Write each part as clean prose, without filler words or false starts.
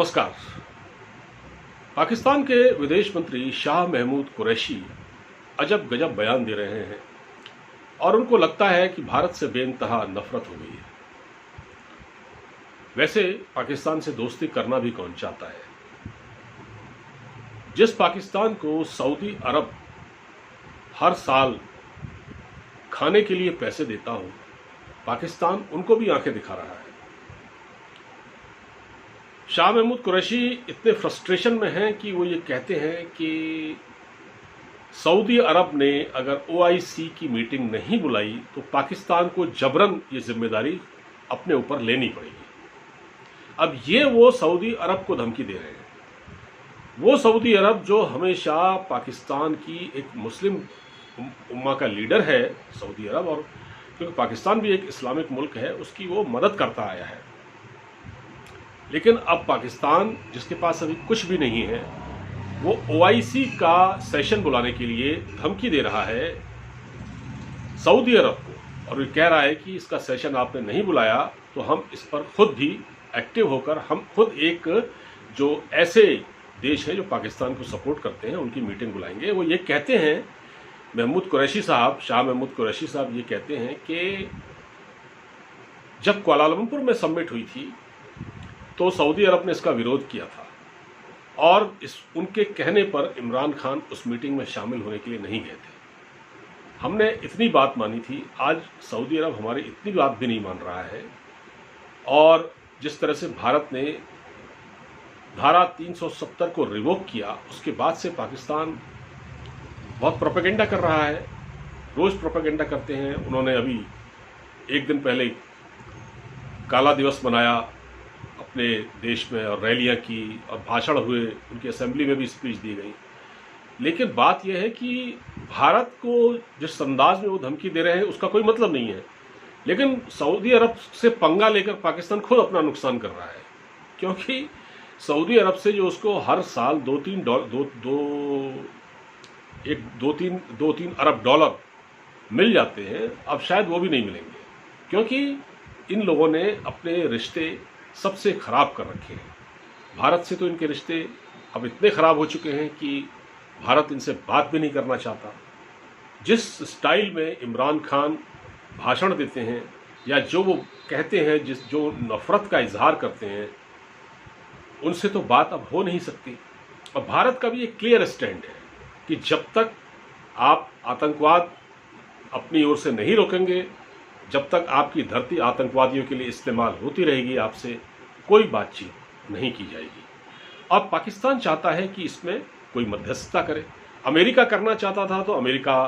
नमस्कार। पाकिस्तान के विदेश मंत्री शाह महमूद कुरैशी अजब गजब बयान दे रहे हैं और उनको लगता है कि भारत से बेइंतहा नफरत हो गई है। वैसे पाकिस्तान से दोस्ती करना भी कौन चाहता है। जिस पाकिस्तान को सऊदी अरब हर साल खाने के लिए पैसे देता हो, पाकिस्तान उनको भी आंखें दिखा रहा है। शाह महमूद कुरैशी इतने फ्रस्ट्रेशन में हैं कि वो ये कहते हैं कि सऊदी अरब ने अगर ओआईसी की मीटिंग नहीं बुलाई तो पाकिस्तान को जबरन ये जिम्मेदारी अपने ऊपर लेनी पड़ेगी। अब ये वो सऊदी अरब को धमकी दे रहे हैं। वो सऊदी अरब जो हमेशा पाकिस्तान की एक मुस्लिम उम्मा का लीडर है, सऊदी अरब, और क्योंकि पाकिस्तान भी एक इस्लामिक मुल्क है, उसकी वो मदद करता आया है। लेकिन अब पाकिस्तान, जिसके पास अभी कुछ भी नहीं है, वो ओआईसी का सेशन बुलाने के लिए धमकी दे रहा है सऊदी अरब को, और वो कह रहा है कि इसका सेशन आपने नहीं बुलाया तो हम इस पर खुद भी एक्टिव होकर हम खुद एक जो ऐसे देश हैं जो पाकिस्तान को सपोर्ट करते हैं उनकी मीटिंग बुलाएंगे। वो ये कहते हैं, महमूद कुरैशी साहब, शाह महमूद कुरैशी साहब ये कहते हैं कि जब कुआलालंपुर में समिट हुई थी तो सऊदी अरब ने इसका विरोध किया था और उनके कहने पर इमरान खान उस मीटिंग में शामिल होने के लिए नहीं गए थे। हमने इतनी बात मानी थी, आज सऊदी अरब हमारी इतनी बात भी नहीं मान रहा है। और जिस तरह से भारत ने धारा 370 को रिवोक किया, उसके बाद से पाकिस्तान बहुत प्रोपेगेंडा कर रहा है, रोज प्रोपेगेंडा करते हैं। उन्होंने अभी एक दिन पहले काला दिवस मनाया अपने देश में और रैलियां की और भाषण हुए, उनकी असेंबली में भी स्पीच दी गई। लेकिन बात यह है कि भारत को जिस अंदाज में वो धमकी दे रहे हैं उसका कोई मतलब नहीं है। लेकिन सऊदी अरब से पंगा लेकर पाकिस्तान खुद अपना नुकसान कर रहा है, क्योंकि सऊदी अरब से जो उसको हर साल 2-3 अरब डॉलर मिल जाते हैं, अब शायद वो भी नहीं मिलेंगे, क्योंकि इन लोगों ने अपने रिश्ते सबसे खराब कर रखे हैं। भारत से तो इनके रिश्ते अब इतने खराब हो चुके हैं कि भारत इनसे बात भी नहीं करना चाहता। जिस स्टाइल में इमरान खान भाषण देते हैं या जो वो कहते हैं, जो नफरत का इजहार करते हैं, उनसे तो बात अब हो नहीं सकती। और भारत का भी एक क्लियर स्टैंड है कि जब तक आप आतंकवाद अपनी ओर से नहीं रोकेंगे, जब तक आपकी धरती आतंकवादियों के लिए इस्तेमाल होती रहेगी, आपसे कोई बातचीत नहीं की जाएगी। अब पाकिस्तान चाहता है कि इसमें कोई मध्यस्थता करे। अमेरिका करना चाहता था तो अमेरिका,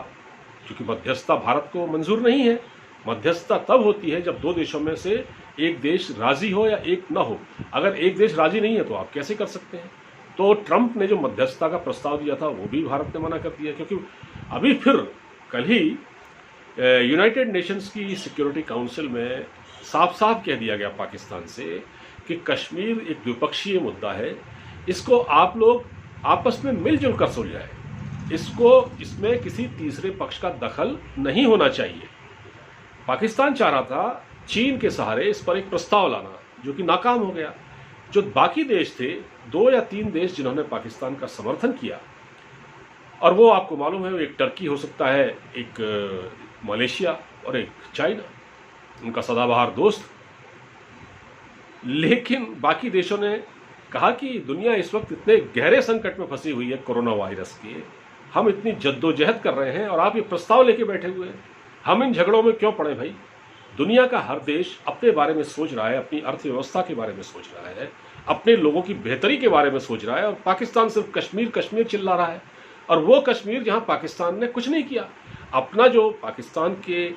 चूंकि मध्यस्थता भारत को मंजूर नहीं है, मध्यस्थता तब होती है जब दो देशों में से एक देश राजी हो या एक न हो। अगर एक देश राजी नहीं है तो आप कैसे कर सकते हैं। तो ट्रंप ने जो मध्यस्थता का प्रस्ताव दिया था वो भी भारत ने मना कर दिया, क्योंकि अभी फिर कल ही यूनाइटेड नेशंस की सिक्योरिटी काउंसिल में साफ साफ कह दिया गया पाकिस्तान से कि कश्मीर एक द्विपक्षीय मुद्दा है, इसको आप लोग आपस में मिलजुल कर सुलझाएं, इसमें किसी तीसरे पक्ष का दखल नहीं होना चाहिए। पाकिस्तान चाह रहा था चीन के सहारे इस पर एक प्रस्ताव लाना, जो कि नाकाम हो गया। जो बाकी देश थे, 2 या 3 देश जिन्होंने पाकिस्तान का समर्थन किया, और वो आपको मालूम है, एक टर्की हो सकता है, एक मलेशिया और एक चाइना, उनका सदाबहार दोस्त। लेकिन बाकी देशों ने कहा कि दुनिया इस वक्त इतने गहरे संकट में फंसी हुई है कोरोना वायरस के, हम इतनी जद्दोजहद कर रहे हैं और आप ये प्रस्ताव लेके बैठे हुए हैं, हम इन झगड़ों में क्यों पड़े भाई। दुनिया का हर देश अपने बारे में सोच रहा है, अपनी अर्थव्यवस्था के बारे में सोच रहा है, अपने लोगों की बेहतरी के बारे में सोच रहा है, और पाकिस्तान सिर्फ कश्मीर कश्मीर चिल्ला रहा है। और वो कश्मीर जहां पाकिस्तान ने कुछ नहीं किया, अपना जो पाकिस्तान के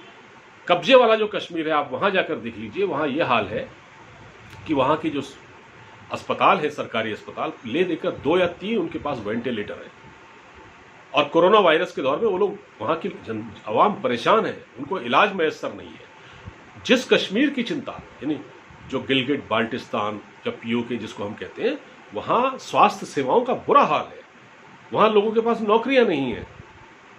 कब्जे वाला जो कश्मीर है, आप वहां जाकर देख लीजिए, वहां ये हाल है कि वहां की जो अस्पताल है, सरकारी अस्पताल, ले देकर 2 या 3 उनके पास वेंटिलेटर है। और कोरोना वायरस के दौर में वो लोग, वहां की आवाम परेशान है, उनको इलाज मैसर नहीं है। जिस कश्मीर की चिंता, यानी जो गिलगिट बाल्टिस्तान या पीओके जिसको हम कहते हैं, वहां स्वास्थ्य सेवाओं का बुरा हाल है, वहां लोगों के पास नौकरियां नहीं है,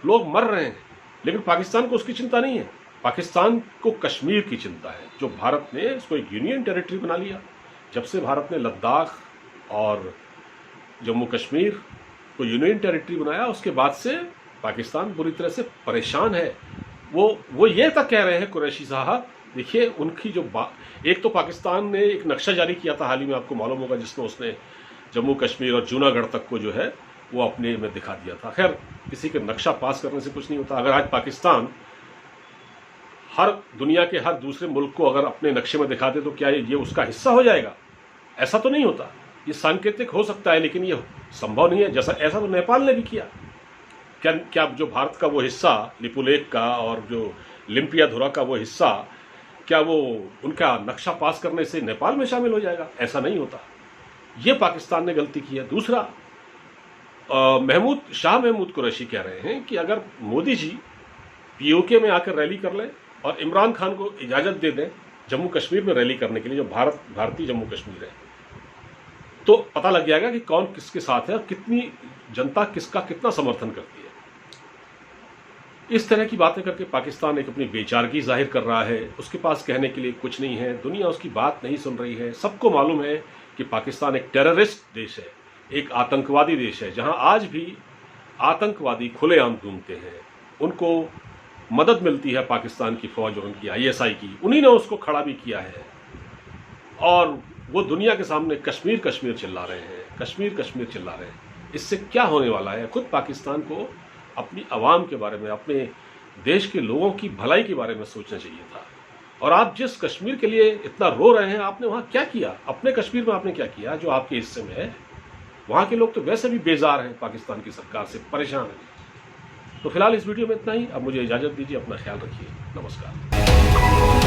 लोग मर रहे हैं। लेकिन पाकिस्तान को उसकी चिंता नहीं है। पाकिस्तान को कश्मीर की चिंता है, जो भारत ने इसको एक यूनियन टेरिटरी बना लिया। जब से भारत ने लद्दाख और जम्मू कश्मीर को यूनियन टेरिटरी बनाया, उसके बाद से पाकिस्तान बुरी तरह से परेशान है। वो ये तक कह रहे हैं कुरैशी साहब, देखिए उनकी जो एक तो पाकिस्तान ने एक नक्शा जारी किया था हाल ही में, आपको मालूम होगा, जिसमें उसने जम्मू कश्मीर और जूनागढ़ तक को जो है वो अपने में दिखा दिया था। खैर, किसी के नक्शा पास करने से कुछ नहीं होता। अगर आज पाकिस्तान हर दुनिया के हर दूसरे मुल्क को अगर अपने नक्शे में दिखा दे तो क्या ये उसका हिस्सा हो जाएगा? ऐसा तो नहीं होता। ये सांकेतिक हो सकता है, लेकिन ये संभव नहीं है। जैसा ऐसा तो नेपाल ने भी किया। क्या जो भारत का वो हिस्सा लिपुलेख का और जो लिम्पियाधुरा का वो हिस्सा, क्या वो उनका नक्शा पास करने से नेपाल में शामिल हो जाएगा? ऐसा नहीं होता। ये पाकिस्तान ने गलती की है। दूसरा, शाह महमूद कुरैशी कह रहे हैं कि अगर मोदी जी पीओके में आकर रैली कर लें और इमरान खान को इजाजत दे दें जम्मू कश्मीर में रैली करने के लिए, जो भारतीय जम्मू कश्मीर है, तो पता लग जाएगा कि कौन किसके साथ है और कितनी जनता किसका कितना समर्थन करती है। इस तरह की बातें करके पाकिस्तान एक अपनी बेचारगी जाहिर कर रहा है। उसके पास कहने के लिए कुछ नहीं है, दुनिया उसकी बात नहीं सुन रही है। सबको मालूम है कि पाकिस्तान एक टेररिस्ट देश है, एक आतंकवादी देश है, जहां आज भी आतंकवादी खुलेआम घूमते हैं। उनको मदद मिलती है पाकिस्तान की फौज और उनकी आईएसआई की, उन्हीं ने उसको खड़ा भी किया है। और वो दुनिया के सामने कश्मीर कश्मीर चिल्ला रहे हैं, कश्मीर कश्मीर चिल्ला रहे हैं। इससे क्या होने वाला है? खुद पाकिस्तान को अपनी आवाम के बारे में, अपने देश के लोगों की भलाई के बारे में सोचना चाहिए था। और आप जिस कश्मीर के लिए इतना रो रहे हैं, आपने वहां क्या किया? अपने कश्मीर में आपने क्या किया जो आपके हिस्से में है? वहां के लोग तो वैसे भी बेजार हैं, पाकिस्तान की सरकार से परेशान हैं। तो फिलहाल इस वीडियो में इतना ही। अब मुझे इजाजत दीजिए, अपना ख्याल रखिए, नमस्कार।